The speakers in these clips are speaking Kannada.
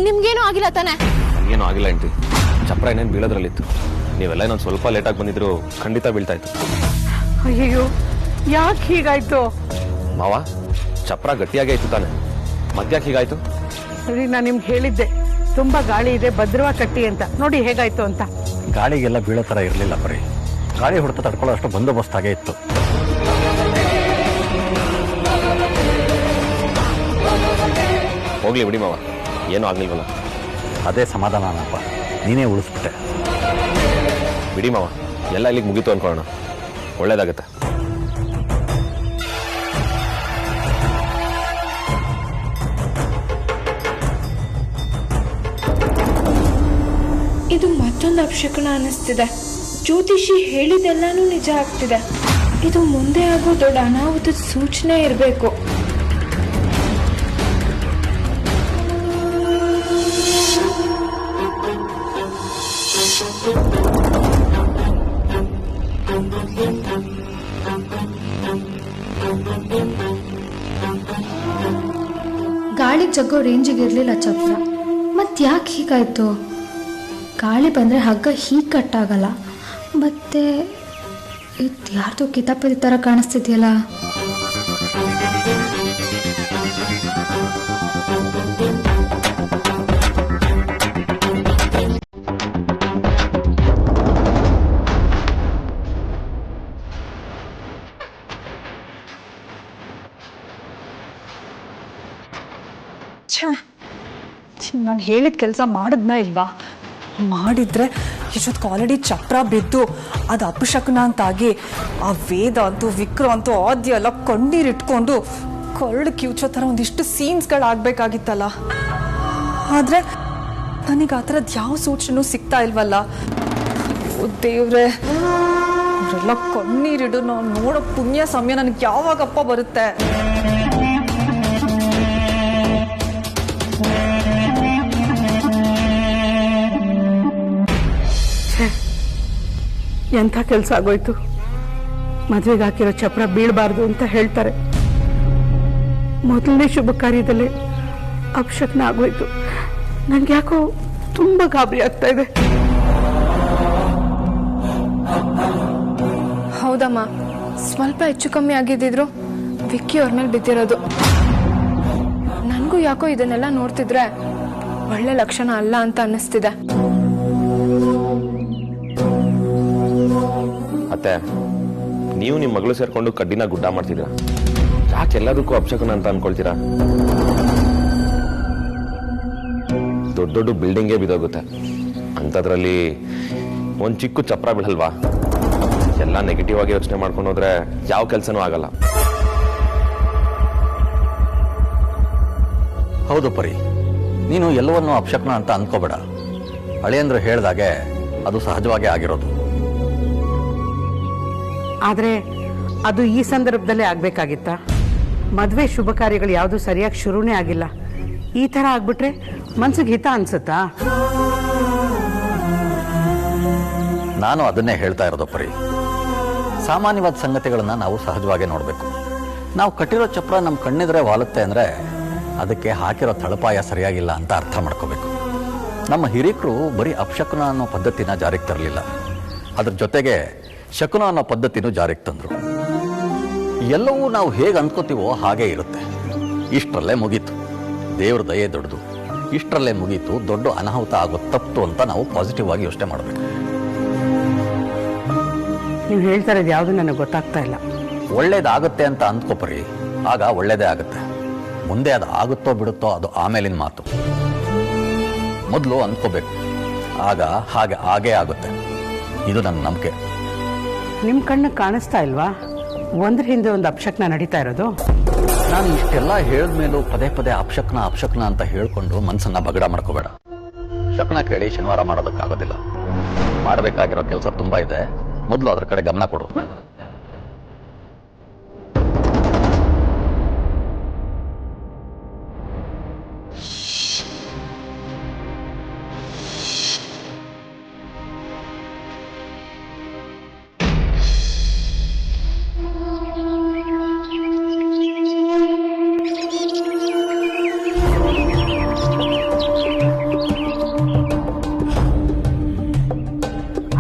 ನಿಮ್ಗೇನು ಆಗಿಲ್ಲ ತಾನೆ? ಏನೂ ಆಗಿಲ್ಲ ಆಂಟಿ. ಚಪ್ರ ಏನೇನು ಬೀಳೋದ್ರಲ್ಲಿತ್ತು. ನೀವೆಲ್ಲ ಇನ್ನೊಂದು ಸ್ವಲ್ಪ ಲೇಟಾಗಿ ಬಂದಿದ್ರು ಖಂಡಿತ ಬೀಳ್ತಾ ಇತ್ತು. ಅಯ್ಯೋ, ಯಾಕೆ ಹೀಗಾಯ್ತು? ಮಾವ, ಚಪ್ರ ಗಟ್ಟಿಯಾಗೇ ಇತ್ತು ತಾನೆ, ಮಧ್ಯಾಕೆ ಹೀಗಾಯ್ತು? ಸರಿ, ನಾನು ನಿಮ್ಗೆ ಹೇಳಿದ್ದೆ ತುಂಬಾ ಗಾಳಿ ಇದೆ, ಭದ್ರವಾಗಿ ಕಟ್ಟಿ ಅಂತ. ನೋಡಿ ಹೇಗಾಯ್ತು ಅಂತ. ಗಾಳಿಗೆಲ್ಲ ಬೀಳೋ ಥರ ಇರಲಿಲ್ಲ ಬರೀ, ಗಾಳಿ ಹೊಡೆತ ತಡ್ಕೊಳ್ಳೋ ಅಷ್ಟು ಬಂದೋಬಸ್ತಾಗೇ ಇತ್ತು. ಹೋಗ್ಲಿ ಬಿಡಿ ಮಾವ, ಏನೂ ಆಗ್ಲಿಲ್ವಲ್ಲ. ಅದೇ ಸಮಾಧಾನಪ್ಪ, ನೀನೇ ಉಳಿಸ್ಬಿಟ್ಟೆ. ಬಿಡಿ ಮಾವ, ಎಲ್ಲ ಇಲ್ಲಿಗೆ ಮುಗೀತು ಅನ್ಕೊಳ್ಳೋಣ, ಒಳ್ಳೇದಾಗತ್ತೆ. ಇದು ಮತ್ತೊಂದು ಅಪಶಕುನ ಅನ್ನಿಸ್ತಿದೆ. ಜ್ಯೋತಿಷಿ ಹೇಳಿದೆಲ್ಲಾನು ನಿಜ ಆಗ್ತಿದೆ. ಇದು ಮುಂದೆ ಆಗೋ ದೊಡ್ಡ ಅನಾಹುತದ ಸೂಚನೆ ಇರಬೇಕು. ಗಾಳಿ ಜಗ್ಗೋ ರೇಂಜಿಗೆ ಇರಲಿಲ್ಲ ಚಪ್ರ. ಮತ್ತೆ ಯಾಕೆ ಹೀಗಾಯ್ತು? ಗಾಳಿ ಬಂದರೆ ಹಗ್ಗ ಹೀಗೆ ಕಟ್ಟಾಗಲ್ಲ. ಮತ್ತೆ ಇದು ಯಾರ್ದು ಕಿತಾಪತಿ ಥರ ಕಾಣಿಸ್ತಿದೆಯಲ್ಲ. ನಾನು ಹೇಳಿದ ಕೆಲಸ ಮಾಡಿದ್ನ ಇಲ್ವಾ? ಮಾಡಿದ್ರೆ ಇಷ್ಟೊತ್ತು ಆಲ್ರೆಡಿ ಚಪ್ರ ಬಿದ್ದು ಅದು ಅಪಶಕುನ ಅಂತಾಗಿ ಆ ವೇದ ಅಂತೂ ವಿಕ್ರ ಅಂತೂ ಆದ್ಯ ಎಲ್ಲ ಕಣ್ಣೀರಿಟ್ಕೊಂಡು ಕರಳು ಕಿವುಚೋ ಥರ ಒಂದಿಷ್ಟು ಸೀನ್ಸ್ಗಳಾಗಬೇಕಾಗಿತ್ತಲ್ಲ. ಆದರೆ ನನಗೆ ಆ ಥರದ್ದು ಯಾವ ಸೂಚನೆ ಸಿಗ್ತಾ ಇಲ್ವಲ್ಲ. ದೇವ್ರೆ, ಅವರೆಲ್ಲ ಕಣ್ಣೀರಿಡು ನಾವು ನೋಡೋ ಪುಣ್ಯ ಸಮಯ ನನಗೆ ಯಾವಾಗಪ್ಪ ಬರುತ್ತೆ? ಎಂಥ ಕೆಲಸ ಆಗೋಯ್ತು. ಮದುವೆಗೆ ಹಾಕಿರೋ ಚಪ್ರ ಬೀಳಬಾರ್ದು ಅಂತ ಹೇಳ್ತಾರೆ. ಮೊದಲನೇ ಶುಭ ಕಾರ್ಯದಲ್ಲೇ ಅಪಶಕುನ ಆಗೋಯ್ತು. ನನ್ಗೆ ಯಾಕೋ ತುಂಬಾ ಗಾಬರಿ ಆಗ್ತಾ ಇದೆ. ಹೌದಮ್ಮ, ಸ್ವಲ್ಪ ಹೆಚ್ಚು ಕಮ್ಮಿ ಆಗಿದ್ದಿದ್ರು ವಿಕ್ಕಿ ಅವ್ರ ಮೇಲೆ ಬಿದ್ದಿರೋದು. ನನಗೂ ಯಾಕೋ ಇದನ್ನೆಲ್ಲ ನೋಡ್ತಿದ್ರೆ ಒಳ್ಳೆ ಲಕ್ಷಣ ಅಲ್ಲ ಅಂತ ಅನ್ನಿಸ್ತಿದೆ. ಅತ್ತೆ, ನೀವು ನಿಮ್ಮ ಮಗಳು ಸೇರ್ಕೊಂಡು ಕಡ್ಡಿನ ಗುಡ್ಡ ಮಾಡ್ತಿದ್ದೀರಾ. ಯಾಕೆ ಎಲ್ಲದಕ್ಕೂ ಅಪಶಕುನ ಅಂತ ಅನ್ಕೊಳ್ತೀರಾ? ದೊಡ್ಡ ದೊಡ್ಡ ಬಿಲ್ಡಿಂಗೇ ಬಿದ್ದೋಗುತ್ತೆ, ಅಂಥದ್ರಲ್ಲಿ ಒಂದು ಚಿಕ್ಕ ಚಪ್ರ ಬೀಳಲ್ವಾ? ಎಲ್ಲ ನೆಗೆಟಿವ್ ಆಗಿ ಯೋಚನೆ ಮಾಡ್ಕೊಂಡು ಹೋದ್ರೆ ಯಾವ ಕೆಲಸನೂ ಆಗಲ್ಲ. ಹೌದು ಪರಿ, ನೀನು ಎಲ್ಲವನ್ನೂ ಅಪಶಕುನ ಅಂತ ಅನ್ಕೋಬೇಡ. ಅಳಿಯಂದ್ರು ಹೇಳ್ದಾಗೆ ಅದು ಸಹಜವಾಗಿ ಆಗಿರೋದು. ಆದ್ರೆ ಅದು ಈ ಸಂದರ್ಭದಲ್ಲೇ ಆಗ್ಬೇಕಾಗಿತ್ತ? ಮದುವೆ ಶುಭ ಕಾರ್ಯಗಳು ಯಾವುದು ಸರಿಯಾಗಿ ಶುರುನೇ ಆಗಿಲ್ಲ. ಈ ತರ ಆಗ್ಬಿಟ್ರೆ ಮನ್ಸಿಗೆ ಹಿತ ಅನ್ಸುತ್ತಾ? ನಾನು ಅದನ್ನೇ ಹೇಳ್ತಾ ಇರೋದು ಪರಿ. ಸಾಮಾನ್ಯವಾದ ಸಂಗತಿಗಳನ್ನ ನಾವು ಸಹಜವಾಗಿ ನೋಡಬೇಕು. ನಾವು ಕಟ್ಟಿರೋ ಚಪ್ರ ನಮ್ಮ ಕಣ್ಣಿದ್ರೆ ವಾಲುತ್ತೆ ಅಂದರೆ ಅದಕ್ಕೆ ಹಾಕಿರೋ ತಳಪಾಯ ಸರಿಯಾಗಿಲ್ಲ ಅಂತ ಅರ್ಥ ಮಾಡ್ಕೋಬೇಕು. ನಮ್ಮ ಹಿರಿಕರು ಬರೀ ಅಪಶಕುನ ಅನ್ನೋ ಪದ್ಧತಿನ ಜಾರಿಗೆ ತರಲಿಲ್ಲ, ಅದ್ರ ಜೊತೆಗೆ ಶಕುನ ಅನ್ನೋ ಪದ್ಧತಿನೂ ಜಾರಿಗೆ ತಂದರು. ಎಲ್ಲವೂ ನಾವು ಹೇಗೆ ಅನ್ಕೋತೀವೋ ಹಾಗೇ ಇರುತ್ತೆ. ಇಷ್ಟರಲ್ಲೇ ಮುಗೀತು, ದೇವ್ರ ದಯೆ ದೊಡ್ಡದು, ಇಷ್ಟರಲ್ಲೇ ಮುಗೀತು, ದೊಡ್ಡ ಅನಾಹುತ ಆಗೋ ತಪ್ಪು ಅಂತ ನಾವು ಪಾಸಿಟಿವ್ ಆಗಿ ಯೋಚನೆ ಮಾಡಬೇಕು. ನೀವು ಹೇಳ್ತಾ ಇರೋದು ಯಾವುದು ನನಗೆ ಗೊತ್ತಾಗ್ತಾ ಇಲ್ಲ. ಒಳ್ಳೇದಾಗುತ್ತೆ ಅಂತ ಅಂದ್ಕೋಪರಿ, ಆಗ ಒಳ್ಳೇದೇ ಆಗುತ್ತೆ. ಮುಂದೆ ಅದು ಆಗುತ್ತೋ ಬಿಡುತ್ತೋ ಅದು ಆಮೇಲಿನ ಮಾತು. ಮೊದಲು ಅಂದ್ಕೋಬೇಕು, ಆಗ ಹಾಗೇ ಆಗುತ್ತೆ. ಇದು ನನ್ನ ನಂಬಿಕೆ. ನಿಮ್ಮ ಕಣ್ಣು ಕಾಣಿಸ್ತಾ ಇಲ್ವಾ ಒಂದ್ರ ಹಿಂದೆ ಒಂದು ಅಪಶಕುನ ನಡೀತಾ ಇರೋದು? ನಾನು ಇಷ್ಟೆಲ್ಲ ಹೇಳಿದ್ಮೇಲೂ ಪದೇ ಪದೇ ಅಪಶಕುನ ಅಂತ ಹೇಳ್ಕೊಂಡು ಮನಸ್ಸನ್ನ ಬಗಡ ಮಾಡ್ಕೋಬೇಡ. ಶಕುನ ಕೇಳಿ ಶನಿವಾರ ಮಾಡೋದಕ್ಕಾಗೋದಿಲ್ಲ. ಮಾಡಬೇಕಾಗಿರೋ ಕೆಲಸ ತುಂಬಾ ಇದೆ, ಮೊದಲು ಅದರ ಕಡೆ ಗಮನ ಕೊಡು.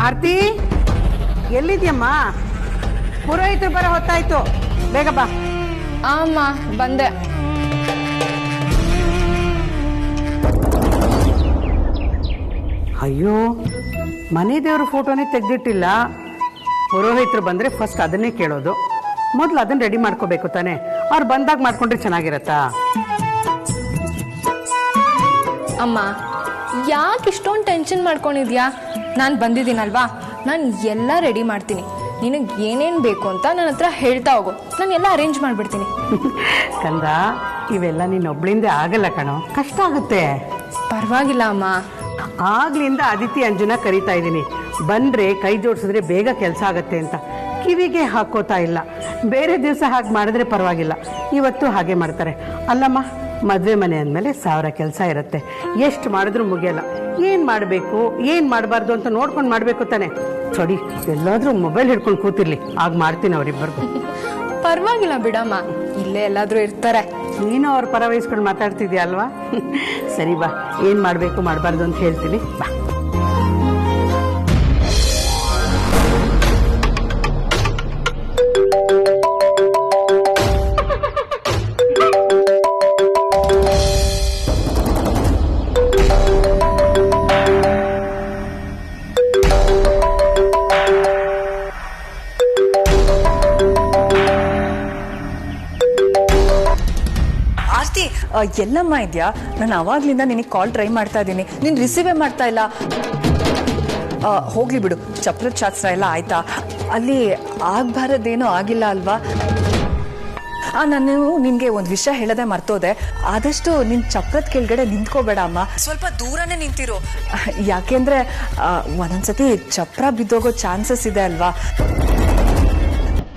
ಆರ್ತಿ ಎಲ್ಲಿದ್ಯಮ್ಮ? ಪುರೋಹಿತರು ಬರೋ ಹೊತ್ತಾಯ್ತು, ಬೇಗ ಬಾ. ಅಮ್ಮ ಬಂದೆ. ಅಯ್ಯೋ, ಮನೆ ದೇವ್ರ ಫೋಟೋನೇ ತೆಗ್ದಿಟ್ಟಿಲ್ಲ. ಪುರೋಹಿತರು ಬಂದರೆ ಫಸ್ಟ್ ಅದನ್ನೇ ಕೇಳೋದು. ಮೊದಲು ಅದನ್ನು ರೆಡಿ ಮಾಡ್ಕೋಬೇಕು ತಾನೆ. ಅವ್ರು ಬಂದಾಗ ಮಾಡ್ಕೊಂಡ್ರೆ ಚೆನ್ನಾಗಿರತ್ತಾ? ಅಮ್ಮ ಯಾಕೆ ಇಷ್ಟೊಂದು ಟೆನ್ಷನ್ ಮಾಡ್ಕೊಂಡಿದ್ಯಾ? ನಾನು ಬಂದಿದ್ದೀನಲ್ವಾ, ನಾನು ಎಲ್ಲ ರೆಡಿ ಮಾಡ್ತೀನಿ. ನಿನಗೆ ಏನೇನು ಬೇಕು ಅಂತ ನನ್ನ ಹತ್ರ ಹೇಳ್ತಾ ಹೋಗು, ನಾನು ಎಲ್ಲ ಅರೇಂಜ್ ಮಾಡಿಬಿಡ್ತೀನಿ. ಕಂದ, ಇವೆಲ್ಲ ನೀನೊಬ್ಳಿಂದ ಆಗಲ್ಲ ಕಣೋ, ಕಷ್ಟ ಆಗುತ್ತೆ. ಪರವಾಗಿಲ್ಲ ಅಮ್ಮ. ಆಗ್ಲಿಂದ ಅದಿತಿ ಅಂಜುನ ಕರಿತಾ ಇದ್ದೀನಿ, ಬಂದ್ರೆ ಕೈ ಜೋಡಿಸಿದ್ರೆ ಬೇಗ ಕೆಲಸ ಆಗತ್ತೆ ಅಂತ. ಕಿವಿಗೆ ಹಾಕೋತಾ ಇಲ್ಲ. ಬೇರೆ ದಿವಸ ಹಾಗೆ ಮಾಡಿದ್ರೆ ಪರವಾಗಿಲ್ಲ, ಇವತ್ತು ಹಾಗೆ ಮಾಡ್ತಾರೆ. ಅಲ್ಲಮ್ಮ, ಮದುವೆ ಮನೆ ಅಂದಮೇಲೆ 1000 ಕೆಲಸ ಇರುತ್ತೆ. ಎಷ್ಟು ಮಾಡಿದ್ರೂ ಮುಗಿಯಲ್ಲ. ಏನು ಮಾಡಬೇಕು ಏನು ಮಾಡಬಾರ್ದು ಅಂತ ನೋಡ್ಕೊಂಡು ಮಾಡಬೇಕು ತಾನೆ. ಸರಿ, ಎಲ್ಲಾದರೂ ಮೊಬೈಲ್ ಹಿಡ್ಕೊಂಡು ಕೂತಿರ್ಲಿ, ಆಗ ಮಾಡ್ತೀನಿ ಅವರಿಬ್ಬರಿಗೂ. ಪರವಾಗಿಲ್ಲ ಬಿಡಮ್ಮ, ಇಲ್ಲೇ ಎಲ್ಲಾದರೂ ಇರ್ತಾರೆ. ನೀನು ಅವ್ರ ಪರ ವಹಿಸ್ಕೊಂಡು ಮಾತಾಡ್ತಿದ್ಯಾ ಅಲ್ವಾ? ಸರಿ ಬಾ, ಏನು ಮಾಡಬೇಕು ಮಾಡಬಾರ್ದು ಅಂತ ಹೇಳ್ತೀನಿ ಬಾ. ಆರ್ತಿ, ಎಲ್ಲಮ್ಮ ಇದೆಯಾ? ನಾನು ಅವಾಗ್ಲಿಂದ ನಿನಗೆ ಕಾಲ್ ಟ್ರೈ ಮಾಡ್ತಾ ಇದ್ದೀನಿ, ನೀನು ರಿಸೀವೇ ಮಾಡ್ತಾ ಇಲ್ಲ. ಹೋಗ್ಲಿ ಬಿಡು, ಚಪ್ರದ ಶಾಸ್ತ್ರ ಎಲ್ಲ ಆಯ್ತಾ? ಅಲ್ಲಿ ಆಗ್ಬಾರದೇನೋ ಆಗಿಲ್ಲ ಅಲ್ವಾ? ನಾನು ನಿನ್ಗೆ ಒಂದು ವಿಷಯ ಹೇಳದೆ ಮರ್ತೋದೆ. ಆದಷ್ಟು ನಿನ್ ಚಪ್ರದ ಕೆಳಗಡೆ ನಿಂತ್ಕೋಬೇಡ ಅಮ್ಮ, ಸ್ವಲ್ಪ ದೂರನೇ ನಿಂತಿರು. ಯಾಕೆಂದ್ರೆ ಒಂದೊಂದ್ಸತಿ ಚಪ್ರ ಬಿದ್ದೋಗೋ ಚಾನ್ಸಸ್ ಇದೆ ಅಲ್ವಾ?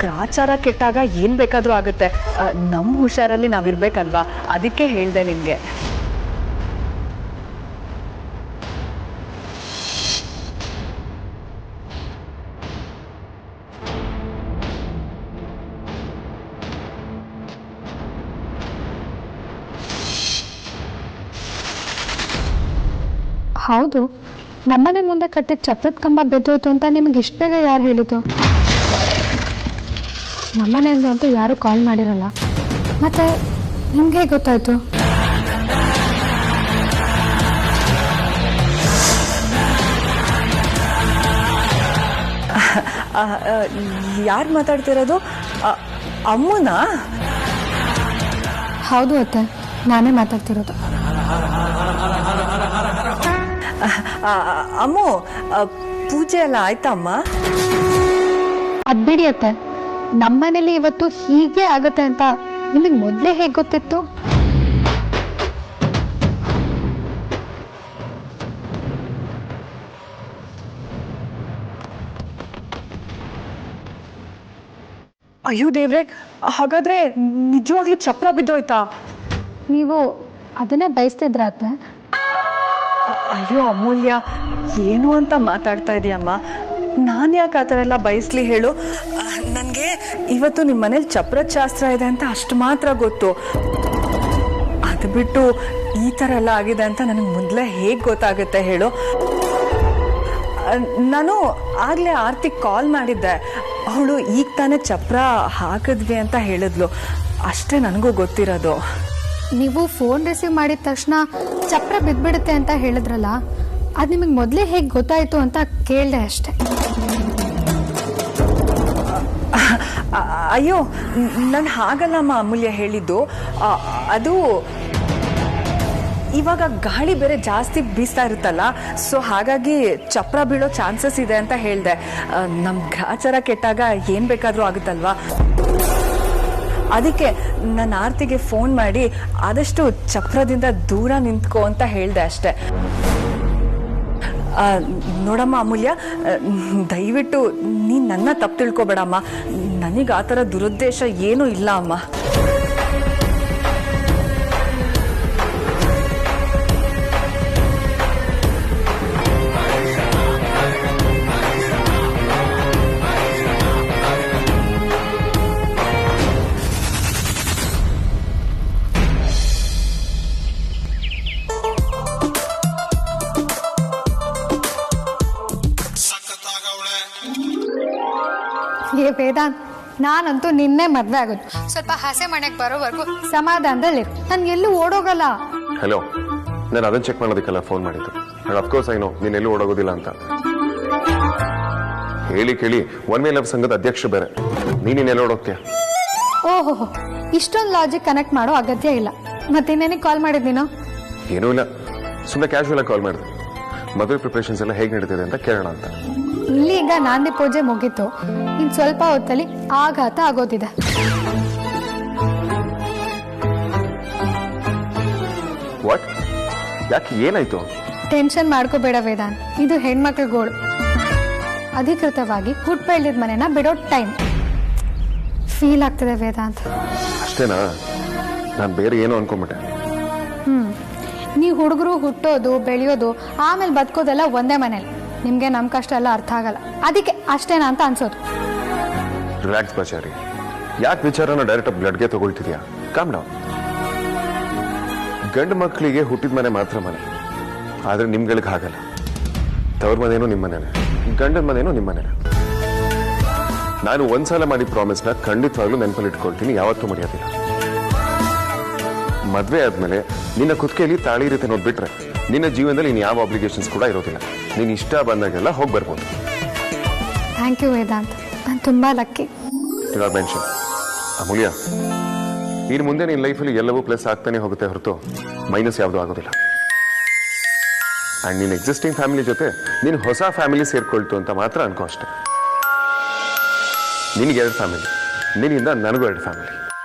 ಗ್ರಾಚಾರ ಕೆಟ್ಟಾಗ ಏನ್ ಬೇಕಾದ್ರೂ ಆಗುತ್ತೆ. ನಮ್ಮ ಹುಷಾರಲ್ಲಿ ನಾವಿರ್ಬೇಕಲ್ವಾ, ಅದಕ್ಕೆ ಹೇಳ್ದೆ ನಿನ್ಗೆ. ಹೌದು, ನಮ್ಮನೆ ಮುಂದೆ ಕಟ್ಟಿದ ಚಪ್ರದ ಕಂಬ ಬೆದ್ದೋಯ್ತು ಅಂತ ನಿಮಗೆ ಇಷ್ಟ ಬೇಗ ಯಾರು ಹೇಳಿದ್ದು? ನಮ್ಮನೆಯಿಂದ ಅಂತೂ ಯಾರೂ ಕಾಲ್ ಮಾಡಿರಲ್ಲ. ಮತ್ತೆ ನಿಮಗೆ ಗೊತ್ತಾಯ್ತು? ಯಾರು ಮಾತಾಡ್ತಿರೋದು? ಅಮ್ಮನಾ? ಹೌದು ಅತ್ತೆ, ನಾನೇ ಮಾತಾಡ್ತಿರೋದು. ಅಮ್ಮು, ಪೂಜೆ ಎಲ್ಲ ಆಯ್ತಾ ಅಮ್ಮ? ಅದ್ಬಿಡಿ ಅತ್ತೆ, ನಮ್ಮನೇಲಿ ಇವತ್ತು ಹೀಗೆ ಆಗುತ್ತೆ ಅಂತ ನಿಮಗೆ ಮೊದಲೇ ಹೇಗೆ ಗೊತ್ತಿತ್ತು? ಅಯ್ಯೋ ದೇವ್ರೆ, ಹಾಗಾದ್ರೆ ನಿಜವಾಗ್ಲೂ ಚಪ್ರ ಬಿದ್ದೋಯ್ತಾ? ನೀವು ಅದನ್ನೇ ಬಯಸ್ತಿದ್ರ ಅತ್ತೆ? ಅಯ್ಯೋ ಅಮೂಲ್ಯ, ಏನು ಅಂತ ಮಾತಾಡ್ತಾ ಇದೀಯಮ್ಮ? ನಾನು ಯಾಕೆ ಆ ಥರ ಎಲ್ಲ ಬಯಸ್ಲಿ ಹೇಳು? ನನಗೆ ಇವತ್ತು ನಿಮ್ಮ ಮನೇಲಿ ಚಪ್ರದ ಶಾಸ್ತ್ರ ಇದೆ ಅಂತ ಅಷ್ಟು ಮಾತ್ರ ಗೊತ್ತು. ಅದು ಬಿಟ್ಟು ಈ ಥರ ಎಲ್ಲ ಆಗಿದೆ ಅಂತ ನನಗೆ ಮೊದಲೇ ಹೇಗೆ ಗೊತ್ತಾಗುತ್ತೆ ಹೇಳು? ನಾನು ಆಗಲೇ ಆರ್ತಿಗೆ ಕಾಲ್ ಮಾಡಿದ್ದೆ, ಅವಳು ಈಗ ತಾನೇ ಚಪ್ರ ಹಾಕಿದ್ವಿ ಅಂತ ಹೇಳಿದ್ಲು. ಅಷ್ಟೇ ನನಗೂ ಗೊತ್ತಿರೋದು. ನೀವು ಫೋನ್ ರಿಸೀವ್ ಮಾಡಿದ ತಕ್ಷಣ ಚಪ್ರ ಬಿದ್ದುಬಿಡುತ್ತೆ ಅಂತ ಹೇಳಿದ್ರಲ್ಲ, ಅದು ನಿಮಗೆ ಮೊದಲೇ ಹೇಗೆ ಗೊತ್ತಾಯಿತು ಅಂತ ಕೇಳಿದೆ ಅಷ್ಟೆ. ಅಯ್ಯೋ, ನಾನು ಹಾಗಲ್ಲಮ್ಮ ಅಮೂಲ್ಯ ಹೇಳಿದ್ದು. ಅದು ಇವಾಗ ಗಾಳಿ ಬೇರೆ ಜಾಸ್ತಿ ಬೀಸ್ತಾ ಇರುತ್ತಲ್ಲ, ಸೊ ಹಾಗಾಗಿ ಚಪ್ರ ಬೀಳೋ ಚಾನ್ಸಸ್ ಇದೆ ಅಂತ ಹೇಳಿದೆ. ನಮ್ಮ ಗ್ರಾಚಾರ ಕೆಟ್ಟಾಗ ಏನು ಬೇಕಾದರೂ ಆಗುತ್ತಲ್ವಾ, ಅದಕ್ಕೆ ನಾನು ಆರ್ತಿಗೆ ಫೋನ್ ಮಾಡಿ ಆದಷ್ಟು ಚಪ್ರದಿಂದ ದೂರ ನಿಂತ್ಕೋ ಅಂತ ಹೇಳಿದೆ ಅಷ್ಟೆ. ನೋಡಮ್ಮ ಅಮೂಲ್ಯ, ದಯವಿಟ್ಟು ನೀನು ನನ್ನ ತಪ್ಪು ತಿಳ್ಕೊಬೇಡಮ್ಮ. ನನಗೆ ಆ ಥರ ದುರುದ್ದೇಶ ಏನೂ ಇಲ್ಲ ಅಮ್ಮ. ಏ ವೇದಾಂತ್, ನಾನಂತೂ ನಿನ್ನೆ ಮದ್ವೆ ಆಗೋದು. ಸ್ವಲ್ಪ ಹಸೆ ಮನೆಗೆ ಬರೋವರೆಗೂ ಸಮಾಧಾನದಲ್ಲಿ ನಾನು ಎಲ್ಲೂ ಓಡೋಗಲ್ಲ. ಹಲೋ, ನಾನು ಅದನ್ನ ಚೆಕ್ ಮಾಡೋದಕ್ಕೆಲ್ಲ ಫೋನ್ ಮಾಡಿದ್ದು. ನಾನು ಅಫ್ಕೋರ್ಸ್ ಐನೋ ನೀನು ಎಲ್ಲೂ ಓಡೋಗೋದಿಲ್ಲ ಅಂತ. ಹೇಳಿ ಕೇಳಿ ಒನ್ ವೇ ಲವ್ ಸಂಘದ ಅಧ್ಯಕ್ಷ ಬೇರೆ, ನೀನೆಲ್ಲ ಓಡೋಗ್ತೀಯ? ಓಹೋ, ಇಷ್ಟೊಂದು ಲಾಜಿಕ್ ಕನೆಕ್ಟ್ ಮಾಡೋ ಅಗತ್ಯ ಇಲ್ಲ. ಮತ್ತಿನ್ನೇನಿಗೆ ಕಾಲ್ ಮಾಡಿದ್ದೀನೋ? ಏನೂ ಇಲ್ಲ, ಸುಮ್ಮನೆ ಕ್ಯಾಶುವಲ್ ಆಗಿ ಕಾಲ್ ಮಾಡಿದೆ. ಮದುವೆ ಪ್ರಿಪರೇಷನ್ಸ್ ಎಲ್ಲ ಹೇಗೆ ನಡೀತಿದೆ ಅಂತ ಕೇಳೋಣ ಅಂತ. ಇಲ್ಲಿ ಈಗ ನಾಂದಿ ಪೂಜೆ ಮುಗೀತು, ಇನ್ನು ಸ್ವಲ್ಪ ಹೊತ್ತಲ್ಲಿ ಆಘಾತ ಆಗೋದಿದೆ. ವಾಟ್? ಯಾಕೆ, ಏನಾಯ್ತು? ಟೆನ್ಷನ್ ಮಾಡ್ಕೋಬೇಡ ವೇದಾಂತ್, ಇದು ಹೆಣ್ಮಕ್ಳ ಗೋಳು. ಅಧಿಕೃತವಾಗಿ ಹುಟ್ಟು ಬೆಳೆದಿದ್ದ ಮನೆನ ಬಿಡೋ ಟೈಮ್. ಫೀಲ್ ಆಗ್ತದೆ ವೇದಾಂತ್. ಅಷ್ಟೇನಾ? ನಾನು ಬೇರೆ ಏನೋ ಅನ್ಕೊಂಬಿಟ್ಟೆ. ನೀವು ಹುಡುಗರು ಹುಟ್ಟೋದು ಬೆಳೆಯೋದು ಆಮೇಲೆ ಬದುಕೋದೆಲ್ಲ ಒಂದೇ ಮನೇಲಿ. ನಿಮಗೆ ನಮ್ಮ ಕಷ್ಟ ಎಲ್ಲ ಅರ್ಥ ಆಗಲ್ಲ, ಅದಕ್ಕೆ ಅಷ್ಟೇನಾ ಅಂತ ಅನ್ಸೋದು. ರಿಲ್ಯಾಕ್ಸ್ ಬಾಚಾರಿ, ಯಾಕೆ ವಿಚಾರನ ಡೈರೆಕ್ಟ್ ಬ್ಲಡ್ಗೆ ತಗೊಳ್ತಿದ್ಯಾ? Calm down. ಗಂಡು ಮಕ್ಕಳಿಗೆ ಹುಟ್ಟಿದ ಮನೆ ಮಾತ್ರ ಮನೆ, ಆದ್ರೆ ನಿಮ್ಗಳಿಗೆ ಹಾಗಲ್ಲ. ತವ್ರ ಮನೇನು ನಿಮ್ಮ ಮನೇನೆ, ಗಂಡನ ಮನೇನು ನಿಮ್ಮ ಮನೇನೆ. ನಾನು ಒಂದ್ಸಲ ಮಾಡಿ ಪ್ರಾಮಿಸ್ನ ಖಂಡಿತವಾಗ್ಲೂ ನೆನಪಲ್ಲಿ ಇಟ್ಕೊಳ್ತೀನಿ, ಯಾವತ್ತೂ ಮರೆಯೋದಿಲ್ಲ. ಮದ್ವೆ ಆದ್ಮೇಲೆ ನಿನ್ನ ಕುತ್ತಿಗೆಯಲ್ಲಿ ತಾಳಿ ರೀತಿ ನೋಡ್ಬಿಟ್ರೆ ನಿನ್ನ ಜೀವನದಲ್ಲಿ ಇನ್ನು ಯಾವ ಆಬ್ಲಿಗೇಷನ್ಸ್ ಕೂಡ ಇರೋದಿಲ್ಲ. ನೀನು ಇಷ್ಟ ಬಂದಾಗೆಲ್ಲ ಹೋಗಿ ಬರ್ಬೋದು. ಥ್ಯಾಂಕ್ ಯು ವೇದಾಂತ್, ನಾನು ತುಂಬ ಲಕ್ಕಿ. ಇವಾಗ ಮೆನ್ಷನ್ ಅಮೂಲ್ಯ, ಇನ್ನು ಮುಂದೆ ನಿನ್ನ ಲೈಫಲ್ಲಿ ಎಲ್ಲವೂ ಪ್ಲಸ್ ಆಗ್ತಾನೆ ಹೋಗುತ್ತೆ ಹೊರತು ಮೈನಸ್ ಯಾವುದೂ ಆಗೋದಿಲ್ಲ. ಆ್ಯಂಡ್ ನಿನ್ನ ಎಕ್ಸಿಸ್ಟಿಂಗ್ ಫ್ಯಾಮಿಲಿ ಜೊತೆ ನೀನು ಹೊಸ ಫ್ಯಾಮಿಲಿ ಸೇರ್ಕೊಳ್ತು ಅಂತ ಮಾತ್ರ ಅನ್ಕೋ ಅಷ್ಟೆ. ನಿನಗೆ 2 ಫ್ಯಾಮಿಲಿ, ನಿನ್ನಿಂದ ನನಗೂ 2 ಫ್ಯಾಮಿಲಿ.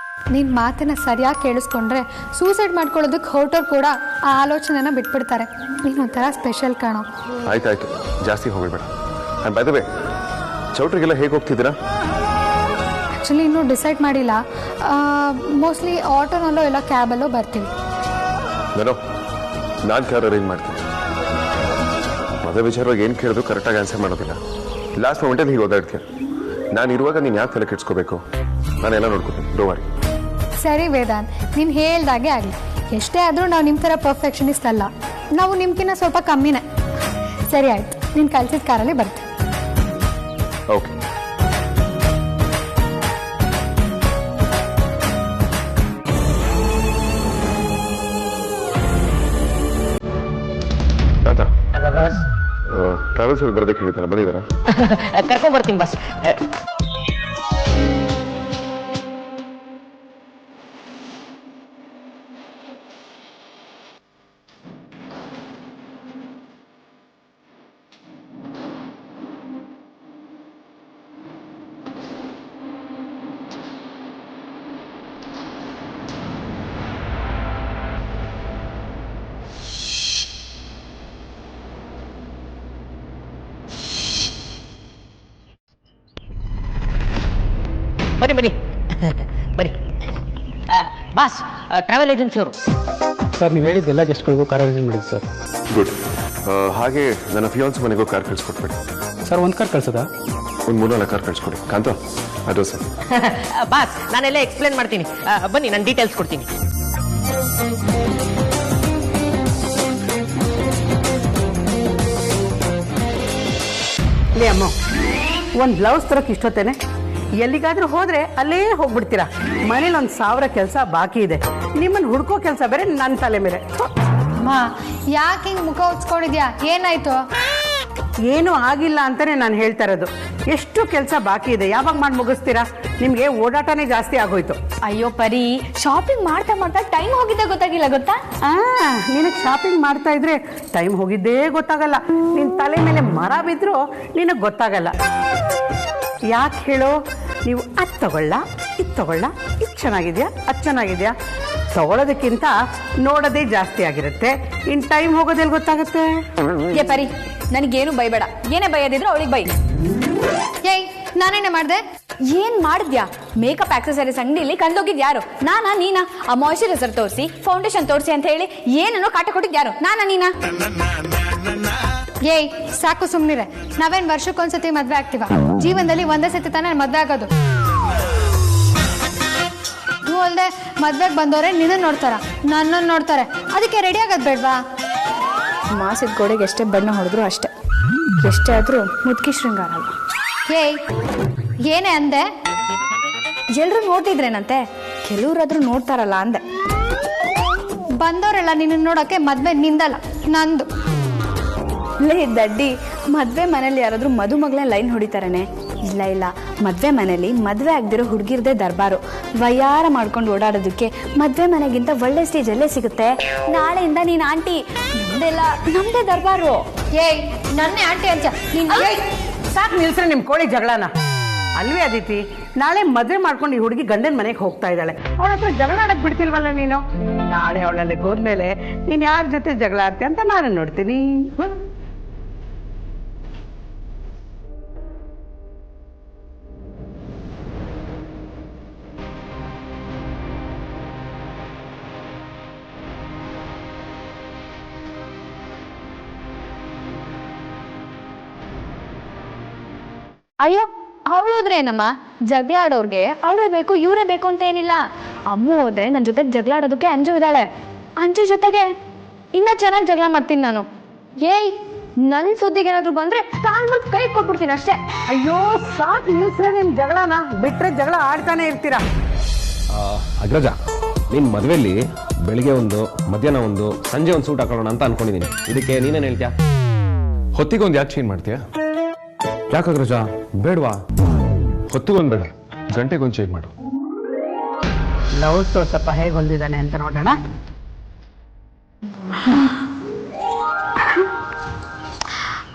ನಿನ್ನ ಮಾತನ್ನ ಸರಿಯಾಗಿ ಕೇಳಿಸ್ಕೊಂಡ್ರೆ ಸೂಸೈಡ್ ಮಾಡ್ಕೊಳ್ಳೋದಕ್ಕೆ ಹೊರಟೋರು ಕೂಡ ಆ ಆಲೋಚನೆನ ಬಿಟ್ಬಿಡ್ತಾರೆ. ನೀನೊಂಥರ ಸ್ಪೆಷಲ್ ಕಾಣೋ. ಆಯ್ತಾಯ್ತು, ಜಾಸ್ತಿ ಹೋಗ್ಬೇಡ. ಆ್ಯಂಡ್ ಬೈ ದ ವೇ, ಚೌಟ್ರಿಗೆಲ್ಲ ಹೇಗೆ ಹೋಗ್ತಿದ್ದೀರಾ? ಆ್ಯಕ್ಚುಲಿ ಇನ್ನೂ ಡಿಸೈಡ್ ಮಾಡಿಲ್ಲ. ಮೋಸ್ಟ್ಲಿ ಆಟೋನಲ್ಲೋ ಇಲ್ಲ ಕ್ಯಾಬಲ್ಲೋ ಬರ್ತೀವಿ. ನಾನು ಕಾರ್ ಅರೇಂಜ್ ಮಾಡ್ತೀನಿ. ಮದುವೆ ವಿಚಾರವಾಗಿ ಏನು ಕೇಳಿದ್ರು ಕರೆಕ್ಟಾಗಿ ಆನ್ಸರ್ ಮಾಡೋದಿಲ್ಲ. ಲಾಸ್ಟ್ ಮೊಮೆಂಟಲ್ಲಿ ಹೀಗೆ ಓದಾಡ್ತೀಯ. ನಾನು ಇರುವಾಗ ನೀನು ಯಾಕೆ ತಲೆ ಕೆಡ್ಸ್ಕೋಬೇಕು? ನಾನೆಲ್ಲ ನೋಡ್ಕೊತೀನಿ, ಡೋ ವರಿ. ಸರಿ ವೇದಾಂತ್, ನೀನು ಹೇಳ್ದಾಗೆ ಆಗಲಿ. ಎಷ್ಟೇ ಆದರೂ ನಾವು ನಿಮ್ಮ ಥರ ಪರ್ಫೆಕ್ಷನಿಸ್ಟ್ ಅಲ್ಲ, ನಾವು ನಿಮ್ಗಿನ್ನ ಸ್ವಲ್ಪ ಕಮ್ಮಿನೇ. ಸರಿ ಆಯ್ತು, ನೀನು ಕಳ್ಸಿದ ಕಾರಲ್ಲಿ ಬರ್ತೀನಿ. ಓಕೆ. ಟ್ರಾವೆಲ್ಸ್ ಬರೋದಕ್ಕೆ ಹೇಳಿದ್ದಾರ, ಬಂದಿದ್ದಾರಾ? ಕರ್ಕೊಂಡ್ ಬರ್ತೀನಿ ಬಸ್. ಬನ್ನಿ ಬನ್ನಿ ಬನ್ನಿ. Boss, travel ಏಜೆನ್ಸಿಯವರು. ಸರ್, ನೀವು ಹೇಳಿದ್ದೆಲ್ಲ ಗೆಸ್ಟ್ಗಳಿಗೂ ಕಾರ್ ಅರೇಂಜ್ ಮಾಡಿದ್ದು ಸರ್. ಗುಡ್. ಹಾಗೆ ನನ್ನ ಫಿಯಾನ್ಸ್ ಮನೆಗೂ ಕಾರ್ ಕಳಿಸ್ಕೊಟ್ಬಿಡಿ. ಸರ್, ಒಂದು ಕಾರ್ ಕಳ್ಸೋದಾ? ಒಂದು 3-4 ಕಾರ್ ಕಳಿಸ್ಕೊಡಿ. ಕಾಂತ, ಅದು ಸರ್. ಬಾಸ್, ನಾನೆಲ್ಲ ಎಕ್ಸ್ಪ್ಲೇನ್ ಮಾಡ್ತೀನಿ. ಬನ್ನಿ, ನಾನು ಡೀಟೇಲ್ಸ್ ಕೊಡ್ತೀನಿ. ಲೇ ಅಮ್ಮ, ಒಂದು ಬ್ಲೌಸ್ ತರಕ್ಕೆ ಇಷ್ಟೊತ್ತೇನೆ? ಎಲ್ಲಿಗಾದ್ರೂ ಹೋದ್ರೆ ಅಲ್ಲೇ ಹೋಗ್ಬಿಡ್ತೀರಾ. ಮನೇಲಿ 1000 ಕೆಲಸ ಬಾಕಿ ಇದೆ, ನಿಮ್ಮನ್ನು ಹುಡ್ಕೋ ಕೆಲಸ ಬೇರೆ ನನ್ನ ತಲೆ ಮೇಲೆ. ಅಮ್ಮ, ಯಾಕೆ ಹಿಂಗೆ ಮುಖ ಉಚ್ಕೊಂಡಿದ್ಯಾ? ಏನಾಯ್ತು? ಏನೂ ಆಗಿಲ್ಲ ಅಂತಾನೆ ನಾನು ಹೇಳ್ತಾ ಇರೋದು. ಎಷ್ಟು ಕೆಲಸ ಬಾಕಿ ಇದೆ, ಯಾವಾಗ ಮಾಡಿ ಮುಗಿಸ್ತೀರಾ? ನಿಮ್ಗೆ ಓಡಾಟನೇ ಜಾಸ್ತಿ ಆಗೋಯ್ತು. ಅಯ್ಯೋ ಪರಿ, ಶಾಪಿಂಗ್ ಮಾಡ್ತಾ ಮಾಡ್ತಾ ಟೈಮ್ ಹೋಗಿದ್ದೆ ಗೊತ್ತಾಗಿಲ್ಲ ಗೊತ್ತಾ? ನಿನಗೆ ಶಾಪಿಂಗ್ ಮಾಡ್ತಾ ಇದ್ರೆ ಟೈಮ್ ಹೋಗಿದ್ದೇ ಗೊತ್ತಾಗಲ್ಲ. ನಿನ್ನ ತಲೆ ಮೇಲೆ ಮರ ಬಿದ್ರೂ ನಿನಗೆ ಗೊತ್ತಾಗಲ್ಲ. ಯಾಕೆ ಹೇಳೋ? ನೀವು ಅದು ತಗೊಳ್ಳ, ಇದು ತಗೊಳ್ಳ, ಇದು ಚೆನ್ನಾಗಿದ್ಯಾ, ಅದು ಚೆನ್ನಾಗಿದ್ಯಾ ತಗೊಳ್ಳೋದಕ್ಕಿಂತ ನೋಡೋದೇ ಜಾಸ್ತಿ ಆಗಿರುತ್ತೆ. ಇನ್ನು ಟೈಮ್ ಹೋಗೋದೆಲ್ಲಿ ಗೊತ್ತಾಗುತ್ತೆ? ಏ ಪರಿ, ನನಗೇನು ಬೈಬೇಡ. ಏನೇ ಬೈಯೋದಿದ್ರು ಅವಳಿಗೆ ಬೈ. ಏಯ್, ನಾನೇನೆ ಮಾಡಿದೆ? ಏನ್ ಮಾಡಿದ್ಯಾ? ಮೇಕಪ್ ಆಕ್ಸೆಸರೀಸ್ ಅಂಗಡಿಯಲ್ಲಿ ಕಂಡೋಗಿದ್ ಯಾರು? ನಾನಾ ನೀನಾ? ಆ ಮಾಯಿಶ್ಚರೈಸರ್ ತೋರಿಸಿ, ಫೌಂಡೇಶನ್ ತೋರಿಸಿ ಅಂತ ಹೇಳಿ ಏನೇನೋ ಕಾಟ ಕೊಟ್ಟಿದ್ ಯಾರು? ನಾನಾ ನೀನಾ? ಏಯ್, ಸಾಕು ಸುಮ್ಮನಿರೆ. ನಾವೇನು ವರ್ಷಕ್ಕೊಂದ್ಸತಿ ಮದ್ವೆ ಆಗ್ತೀವ? ಜೀವನದಲ್ಲಿ ಒಂದೇ ಸತಿ ತಾನೇ ಮದ್ವೆ ಆಗೋದು. ನೀವು ಅಲ್ಲದೆ ಮದ್ವೆಗೆ ಬಂದವರೇ ನಿನ್ನ ನೋಡ್ತಾರ, ನನ್ನನ್ನು ನೋಡ್ತಾರೆ. ಅದಕ್ಕೆ ರೆಡಿ ಆಗೋದು ಬೇಡ್ವಾ? ಮಾಸಿದ ಗೋಡೆಗೆ ಎಷ್ಟೇ ಬಣ್ಣ ಹೊಡೆದ್ರು ಅಷ್ಟೇ, ಎಷ್ಟೇ ಆದ್ರೂ ಮುದುಕಿ ಶೃಂಗಾರ ಅಲ್ಲ. ಏಯ್, ಏನೇ ಅಂದೆ? ಎಲ್ಲರೂ ನೋಡ್ತಿದ್ರೇನಂತೆ, ಕೆಲವ್ರಾದ್ರೂ ನೋಡ್ತಾರಲ್ಲ ಅಂದೆ. ಬಂದವರೆಲ್ಲ ನಿನ್ನ ನೋಡೋಕ್ಕೆ ಮದ್ವೆ ನಿಂದಲ್ಲ, ನಂದು. ಲೇ ದಡ್ಡಿ, ಮದ್ವೆ ಮನೇಲಿ ಯಾರಾದ್ರೂ ಮದುಮಗಳೇ ಲೈನ್ ಹೊಡಿತಾರನೆ? ಇಲ್ಲ ಇಲ್ಲ, ಮದ್ವೆ ಮನೇಲಿ ಮದ್ವೆ ಆಗದಿರೋ ಹುಡುಗಿರ್ದೇ ದರ್ಬಾರು. ವಯ್ಯಾರ ಮಾಡ್ಕೊಂಡು ಓಡಾಡೋದಕ್ಕೆ ಮದ್ವೆ ಮನೆಗಿಂತ ಒಳ್ಳೆ ಸ್ಟೇಜ್ ಅಲ್ಲೇ ಸಿಗುತ್ತೆ. ನಾಳೆಯಿಂದ ನೀನ್ ಆಂಟಿ, ನಮ್ದೇ ದರ್ಬಾರು. ಏಯ್, ನನ್ನೇ ಆಂಟಿ ಅಂತ ಸಾಕು ನಿಲ್ಸ್ರೆ ನಿಮ್ಮ ಕೋಳಿ ಜಗಳನ. ಅಲ್ವೇ ಅದಿತಿ, ನಾಳೆ ಮದುವೆ ಮಾಡ್ಕೊಂಡು ಈ ಹುಡುಗಿ ಗಂಡನ ಮನೆಗೆ ಹೋಗ್ತಾ ಇದ್ದಾಳೆ. ಅವಳ ಹತ್ರ ಜಗಳ ಆಡಕ್ ಬಿಡ್ತಿಲ್ವಲ್ಲ ನೀನು? ನಾಳೆ ಅವಳಲ್ಲಿ ಹೋದ್ಮೇಲೆ ನೀನ್ ಯಾರ ಜೊತೆ ಜಗಳ ಆಡ್ತೀಯ ಅಂತ ನಾನು ನೋಡ್ತೀನಿ. ಅಯ್ಯೋ, ಅವಳೋದ್ರೇನಮ್ಮ? ಜಗಳ ಆಡೋರ್ಗೆ ಅವಳೇ ಬೇಕು ಇವರೇ ಬೇಕು ಅಂತ ಏನಿಲ್ಲ. ಅಮ್ಮ ಹೋದ್ರೆ ನನ್ನ ಜೊತೆ ಜಗಳ ಆಡೋದಕ್ಕೆ ಅಂಜು ಇದ್ದಾಳೆ. ಅಂಜು ಜೊತೆಗೆ ಇನ್ನ ಚೆನ್ನಾಗಿ ಜಗಳ ಮಾಡ್ತೀನಿ ನಾನು. ಏಯ್, ನನ್ನ ಸುದ್ದಿಗೆ ಏನಾದ್ರು ಬಂದ್ರೆ ಕಾಲ್ ಮತ್ತೆ ಕೈ ಕೊಟ್ಬಿಡ್ತೀನಿ ಅಷ್ಟೇ. ಅಯ್ಯೋ ಸಾಕು ನಿಲ್ಸ್ರೆ ನಿಮ್ ಜಗಳನ. ಬಿಟ್ರೆ ಜಗಳ ಆಡ್ತಾನೆ ಇರ್ತೀರಾ. ಅಗ್ರಜ, ನಿನ್ ಮದುವೆಯಲ್ಲಿ ಬೆಳಿಗ್ಗೆ ಒಂದು, ಮಧ್ಯಾಹ್ನ ಒಂದು, ಸಂಜೆ ಒಂದು ಸೂಟ್ ಹಾಕೊಳ್ಳೋಣ ಅಂತ ಅನ್ಕೊಂಡಿದ್ದೀನಿ. ಇದಕ್ಕೆ ನೀನೇನು ಹೇಳ್ತೀಯಾ? ಹೊತ್ತಿಗೊಂದು ಯಾಕೆ ಚೇಂಜ್ ಮಾಡ್ತೀಯಾ? ಯಾಕೆ ಅಗ್ರಜ, ಬೇಡವಾ? ಹೊತ್ತಿಗೊಂದು ಬೇಡ, ಗಂಟೆಗೊಂದು ಚೇಂಜ್ ಮಾಡು. ಬ್ಲೌಸ್ ಸ್ವಲ್ಪ ಹೇಗೆ ಹೊಲ್ದಿದ್ದಾನೆ ಅಂತ ನೋಡೋಣ.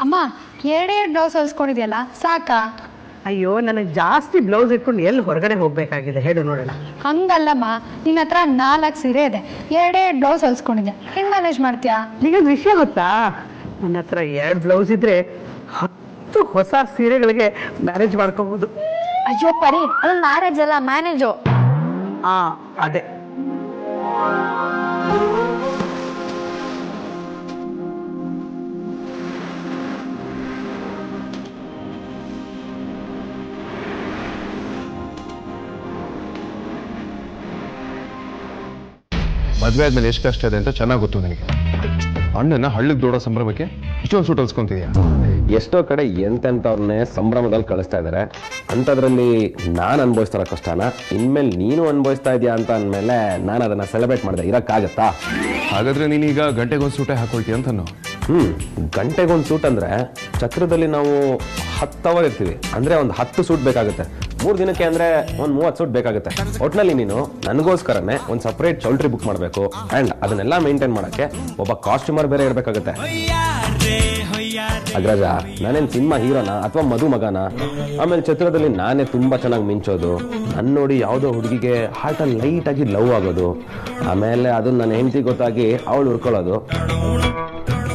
ಅಮ್ಮ, ಎರಡೇ ಬ್ಲೌಸ್ ಹೊಲ್ಸ್ಕೊಂಡಿದ್ಯಲ್ಲ, ಸಾಕಾ? ಅಯ್ಯೋ, ನನಗೆ ಜಾಸ್ತಿ ಬ್ಲೌಸ್ ಇಟ್ಕೊಂಡು ಎಲ್ಲಿ ಹೊರಗಡೆ ಹೋಗ್ಬೇಕಾಗಿದೆ ಹೇಳು ನೋಡೋಣ. ಹಂಗಲ್ಲಮ್ಮ, ನಿನ್ನ ಹತ್ರ 4 ಸೀರೆ ಇದೆ, ಎರಡೇ ಬ್ಲೌಸ್ ಹೊಲ್ಸ್ಕೊಂಡಿದ್ಯಾ, ಹೆಂಗ್ ಮ್ಯಾನೇಜ್ ಮಾಡ್ತೀಯಾ? ಈಗ ವಿಷಯ ಗೊತ್ತಾ, ನನ್ನ ಹತ್ರ 2 ಬ್ಲೌಸ್ ಇದ್ರೆ 10 ಹೊಸ ಸೀರೆಗಳಿಗೆ ಮ್ಯಾರೇಜ್ ಮಾಡ್ಕೋಬಹುದು. ಅಯ್ಯೋ ಪರಿ, ಅದು ಮ್ಯಾರೇಜ್ ಅಲ್ಲ, ಮ್ಯಾನೇಜು. ಅದೇ. ಮದುವೆ ಆದ್ಮೇಲೆ ಎಷ್ಟು ಕಷ್ಟ ಇದೆ ಅಂತ ಚೆನ್ನಾಗಿ ಗೊತ್ತು ನನಗೆ. ಅಣ್ಣನ ಹಳ್ಳಿಗೆ ದೊಡ್ಡ ಸಂಭ್ರಮಕ್ಕೆ ಇಷ್ಟೊಂದು ಸೂಟ್ ಹೊಲ್ಸ್ಕೊಂತಿದ್ಯಾ? ಎಷ್ಟೋ ಕಡೆ ಎಂತೆಂಥವ್ರನ್ನೇ ಸಂಭ್ರಮದಲ್ಲಿ ಕಳಿಸ್ತಾ ಇದ್ದಾರೆ. ಅಂಥದ್ರಲ್ಲಿ ನಾನು ಅನುಭವಿಸ್ತಾರ ಕಷ್ಟನ ಇನ್ಮೇಲೆ ನೀನು ಅನುಭವಿಸ್ತಾ ಇದೆಯಾ ಅಂತ ಅಂದಮೇಲೆ ನಾನು ಅದನ್ನು ಸೆಲೆಬ್ರೇಟ್ ಮಾಡಿದೆ. ಇರೋಕ್ಕಾಗತ್ತಾ? ಹಾಗಾದ್ರೆ ನೀನೀಗ ಗಂಟೆಗೊಂದು ಸೂಟೇ ಹಾಕೊಳ್ತೀಯ ಅಂತನೋ? ಗಂಟೆಗೊಂದು ಸೂಟ್ ಅಂದರೆ ಚಕ್ರದಲ್ಲಿ ನಾವು 10 ಅವರ್ ಇರ್ತೀವಿ. ಅಂದರೆ ಒಂದು 10 ಸೂಟ್ ಬೇಕಾಗುತ್ತೆ. 3 ದಿನಕ್ಕೆ ಅಂದರೆ ಒಂದು 30 ಸೂಟ್ ಬೇಕಾಗುತ್ತೆ. ಒಟ್ಟಿನಲ್ಲಿ ನೀನು ನನಗೋಸ್ಕರನೇ ಒಂದು ಸಪ್ರೇಟ್ ಚೌಲ್ಟ್ರಿ ಬುಕ್ ಮಾಡಬೇಕು. ಆ್ಯಂಡ್ ಅದನ್ನೆಲ್ಲ ಮೇಂಟೈನ್ ಮಾಡೋಕ್ಕೆ ಒಬ್ಬ ಕಾಸ್ಟ್ಯೂಮರ್ ಬೇರೆ ಇರಬೇಕಾಗುತ್ತೆ. ಅಗ್ರಜ, ನಾನೇನು ಸಿನಿಮಾ ಹೀರೋನ ಅಥವಾ ಮಧು ಮಗನ? ಆಮೇಲೆ ಚಿತ್ರದಲ್ಲಿ ನಾನೇ ತುಂಬ ಚೆನ್ನಾಗಿ ಮಿಂಚೋದು, ನನ್ನ ನೋಡಿ ಯಾವುದೋ ಹುಡುಗಿಗೆ ಹಾರ್ಟಲ್ಲಿ ಲೈಟಾಗಿ ಲವ್ ಆಗೋದು, ಆಮೇಲೆ ಅದನ್ನ ನನ್ನ ಹೆಂಡತಿ ಗೊತ್ತಾಗಿ ಅವಳು ಉರ್ಕೊಳ್ಳೋದು,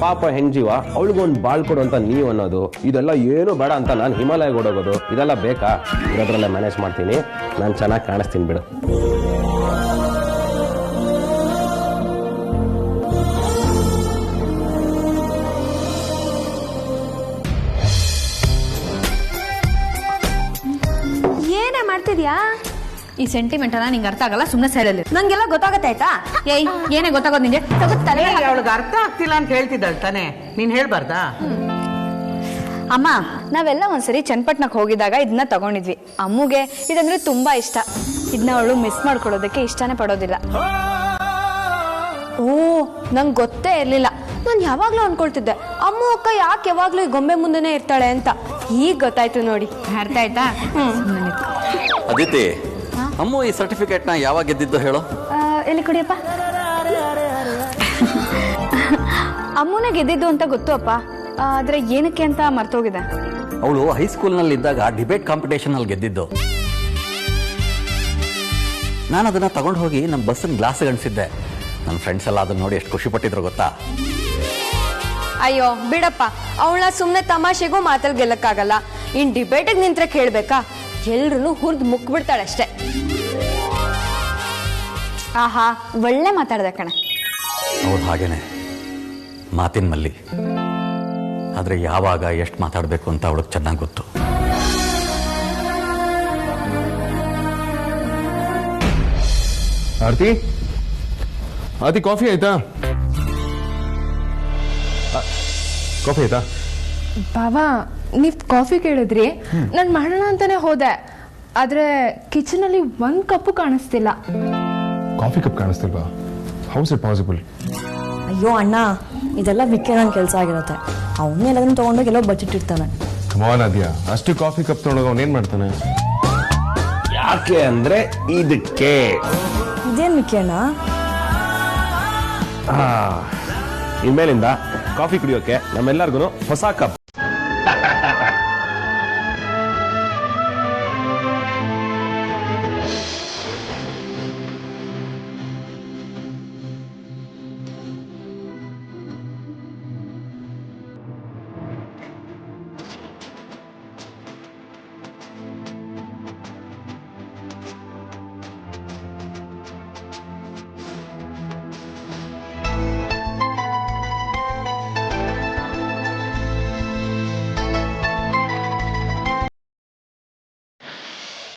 ಪಾಪ ಹೆಣ್ಜೀವ ಅವಳಿಗೊಂದು ಬಾಳ್ ಕೊಡು ಅಂತ ನೀವು ಅನ್ನೋದು, ಇದೆಲ್ಲ ಏನು ಬೇಡ ಅಂತ ನಾನು ಹಿಮಾಲಯ ಓಡೋಗೋದು, ಇದೆಲ್ಲ ಬೇಕಾ? ಇರೋದ್ರಲ್ಲೇ ಮ್ಯಾನೇಜ್ ಮಾಡ್ತೀನಿ, ನಾನು ಚೆನ್ನಾಗಿ ಕಾಣಿಸ್ತೀನಿ ಬಿಡು. ಏನೇ ಮಾಡ್ತಿದ್ಯಾ? ಈ ಸೆಂಟಿಮೆಂಟ್ ಅಲ್ಲ ನಿಂಗೆ ಅರ್ಥ ಆಗಲ್ಲ, ಸುಮ್ಮನೆ ಸೈಡಲ್ಲಿ. ನಂಗೆಲ್ಲ ಗೊತ್ತಾಗತ್ತೆ ಆಯ್ತಾ? ಏಯ್, ಏನೇ ಗೊತ್ತಾಗೋದು ನಿಂಗೆ? ತಲೆ ಅವಳಿಗೆ ಅರ್ಥ ಆಗ್ತಿಲ್ಲ ಅಂತ ಹೇಳ್ತಿದ್ದಾಳೆ ತಾನೆ, ನೀನ್ ಹೇಳ್ಬಾರ್ದಾ? ಅಮ್ಮ, ನಾವೆಲ್ಲ ಒಂದ್ಸರಿ ಚನ್ನಪಟ್ಟಣಕ್ಕೆ ಹೋಗಿದ್ದಾಗ ಇದನ್ನ ತಗೊಂಡಿದ್ವಿ. ಅಮ್ಮಗೆ ಇದಂದ್ರೆ ತುಂಬಾ ಇಷ್ಟ. ಇದನ್ನ ಅವಳು ಮಿಸ್ ಮಾಡ್ಕೊಳ್ಳೋದಕ್ಕೆ ಇಷ್ಟನೇ ಪಡೋದಿಲ್ಲ. ಓ, ನಂಗೆ ಗೊತ್ತೇ ಇರ್ಲಿಲ್ಲ. ನಾನು ಯಾವಾಗ್ಲೂ ಅನ್ಕೊಳ್ತಿದ್ದೆ ಅಮ್ಮ ಅಕ್ಕ ಯಾಕೆ ಯಾವಾಗ್ಲೂ ಈ ಗೊಂಬೆ ಮುಂದೆನೆ ಇರ್ತಾಳೆ ಅಂತ. ಈಗ ಗೊತ್ತಾಯ್ತು ನೋಡಿ. ಅರ್ಥ ಆಯ್ತಾ? ಅದಿತಿ, ಅಮ್ಮ ಈ ಸರ್ಟಿಫಿಕೇಟ್ನ ಯಾವಾಗ ಗೆದ್ದಿದ್ದು ಹೇಳು? ಎಲ್ಲಿ ಕೊಡಿಯಪ್ಪ. ಅಮ್ಮನೇ ಗೆದ್ದಿದ್ದು ಅಂತ ಗೊತ್ತು ಅಪ್ಪ, ಆದ್ರೆ ಏನಕ್ಕೆ ಅಂತ ಮರ್ತೋಗಿದೆ. ಅವಳು ಹೈಸ್ಕೂಲ್ನಲ್ಲಿ ಇದ್ದಾಗ ಡಿಬೇಟ್ ಕಾಂಪಿಟೇಷನ್ ಅಲ್ಲಿ ಗೆದ್ದಿದ್ದು. ನಾನು ಅದನ್ನ ತಗೊಂಡು ಹೋಗಿ ನಮ್ಮ ಬಸ್ಸಿನ ಗ್ಲಾಸ್ ಗಣಿಸಿದ್ದೆ. ನನ್ನ ಫ್ರೆಂಡ್ಸ್ ಎಲ್ಲ ಅದನ್ನ ನೋಡಿ ಎಷ್ಟು ಖುಷಿ ಪಟ್ಟಿದ್ರು ಗೊತ್ತಾ? ಅಯ್ಯೋ ಬಿಡಪ್ಪ, ಅವಳನ್ನ ಸುಮ್ಮನೆ ತಮಾಷೆಗೂ ಮಾತಲ್ಲಿ ಗೆಲ್ಲಕ್ಕಾಗಲ್ಲ. ಇನ್ ಡಿಬೇಟಿಗೆ ನಿಂತ್ರೆ ಕೇಳ್ಬೇಕಾ? ಎಲ್ರು ಹುರಿದು ಮುಕ್ಬಿಡ್ತಾಳೆ ಅಷ್ಟೇ. ಆಹಾ, ಒಳ್ಳೆ ಮಾತಾಡ್ದೆ ಕಣೆ. ಹೌದು, ಹಾಗೇನೆ ಮಾತಿನ ಮಲ್ಲಿ. ಆದರೆ ಯಾವಾಗ ಎಷ್ಟು ಮಾತಾಡಬೇಕು ಅಂತ ಅವಳಿಗೆ ಚೆನ್ನಾಗಿ ಗೊತ್ತು. ಆರತಿ, ಆರತಿ, ಕಾಫಿ ಆಯ್ತಾ? ಕಾಫಿ ಆಯ್ತಾ? ಬಾವಾ, ನೀವು ಕಾಫಿ ಕೇಳಿದ್ರಿ ನಾನು ಮಾಡೋಣ ಅಂತಾನೆ ಹೋದೆ, ಆದರೆ ಕಿಚನಲ್ಲಿ ಒಂದು ಕಪ್ಪು ಕಾಣಿಸ್ತಿಲ್ಲ. ಕಾಫಿ ಕಪ್ ಕಾಣಿಸ್ತಿಲ್ವಾ? How's it possible? ಅಯ್ಯೋ ಅಣ್ಣ, ಇದೆಲ್ಲ ವಿಕ್ಕೆ ನನ್ನ ಕೆಲಸ ಆಗಿರುತ್ತೆ. ಅವನ್ನೇ ಎಲ್ಲದನ್ನು ತೊಗೊಂಡೋಗಿ ಎಲ್ಲೋ ಬಚ್ಚಿಟ್ಟಿರ್ತಾನೆ. ಕಮಾನ್ ಆದ್ಯಾ, ಅಷ್ಟು ಕಾಫಿ ಕಪ್ ತೊಗೊಂಡೋಗ ಅವನೇನ್ ಮಾಡ್ತಾನೆ? ಯಾಕೆ ಅಂದ್ರೆ ಇದಕ್ಕೆ. ಇದೇನು ವಿಕ್ಕೆ ಅಣ್ಣ? ಇನ್ಮೇಲಿಂದ ಕಾಫಿ ಕುಡಿಯೋಕೆ ನಮ್ಮೆಲ್ಲರಿಗೂ ಹೊಸ ಕಪ್.